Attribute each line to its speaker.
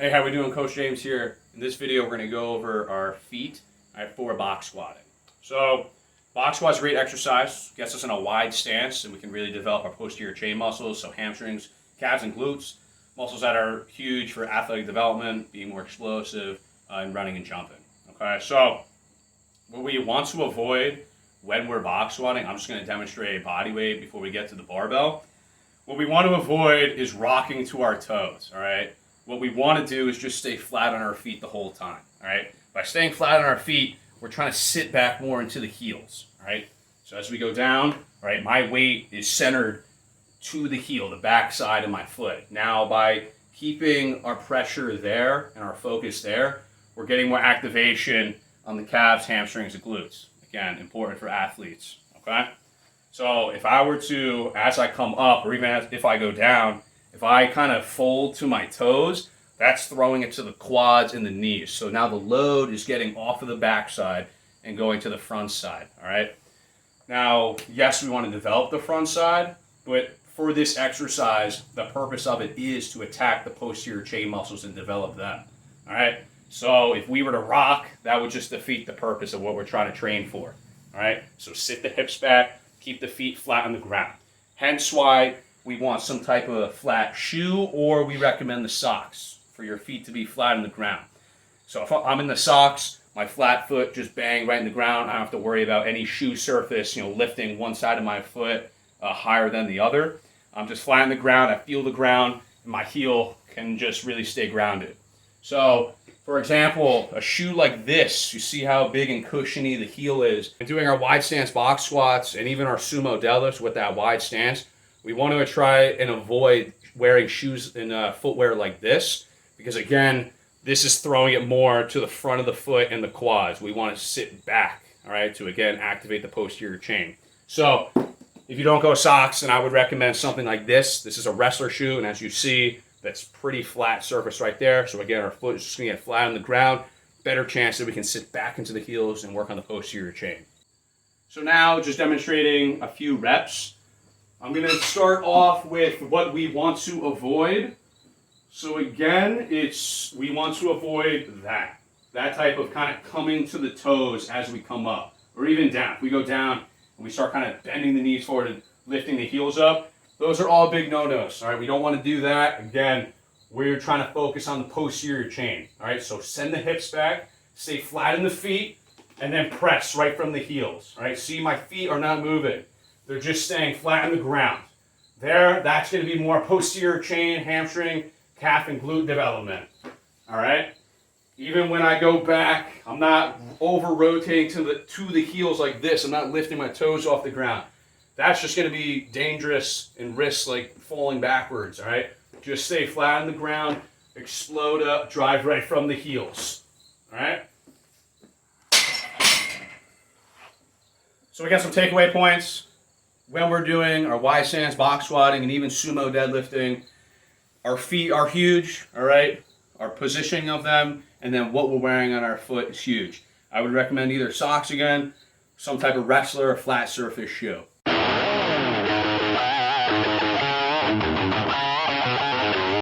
Speaker 1: Hey, how we doing? Coach James here. In this video, we're going to go over our feet for box squatting. So, box squat's a great exercise. Gets us in a wide stance, and we can really develop our posterior chain muscles, so hamstrings, calves, and glutes. Muscles that are huge for athletic development, being more explosive, and running and jumping. Okay, so what we want to avoid when we're box squatting, I'm just going to demonstrate body weight before we get to the barbell. What we want to avoid is rocking to our toes, all right? What we want to do is just stay flat on our feet the whole time, all right? By staying flat on our feet, we're trying to sit back more into the heels, all right? So as we go down, all right, my weight is centered to the heel, the back side of my foot. Now, by keeping our pressure there and our focus there, we're getting more activation on the calves, hamstrings, and glutes. Again, important for athletes, okay? So if I were to, as I come up, or even if I go down, if I kind of fold to my toes, that's throwing it to the quads and the knees. So now the load is getting off of the backside and going to the front side, all right? Now, yes, we want to develop the front side, but for this exercise, the purpose of it is to attack the posterior chain muscles and develop them, all right? So if we were to rock, that would just defeat the purpose of what we're trying to train for, all right? So sit the hips back, keep the feet flat on the ground. Hence why we want some type of a flat shoe, or we recommend the socks for your feet to be flat on the ground. So if I'm in the socks, my flat foot just bang right in the ground. I don't have to worry about any shoe surface, lifting one side of my foot higher than the other. I'm just flat on the ground. I feel the ground, and my heel can just really stay grounded. So, for example, a shoe like this, you see how big and cushiony the heel is. And doing our wide stance box squats and even our sumo deadlifts with that wide stance, we want to try and avoid wearing shoes and footwear like this, because again, this is throwing it more to the front of the foot and the quads. We want to sit back, all right, to again activate the posterior chain. So if you don't go socks, then I would recommend something like this. This is a wrestler shoe, and as you see, that's pretty flat surface right there. So again, our foot is just going to get flat on the ground. Better chance that we can sit back into the heels and work on the posterior chain. So now, just demonstrating a few reps. I'm going to start off with what we want to avoid. So again, we want to avoid that type of kind of coming to the toes as we come up, or even down. If we go down and we start kind of bending the knees forward and lifting the heels up, those are all big no-nos, all right? We don't want to do that. Again, we're trying to focus on the posterior chain, all right? So send the hips back, stay flat in the feet, and then press right from the heels, all right? See, my feet are not moving. They're just staying flat on the ground. There, that's going to be more posterior chain, hamstring, calf, and glute development. All right? Even when I go back, I'm not over-rotating to the heels like this. I'm not lifting my toes off the ground. That's just going to be dangerous and risk like falling backwards, all right? Just stay flat on the ground, explode up, drive right from the heels, all right? So we got some takeaway points. When we're doing our wide stance, box squatting, and even sumo deadlifting, our feet are huge, all right? Our positioning of them, and then what we're wearing on our foot is huge. I would recommend either socks again, some type of wrestler or flat surface shoe.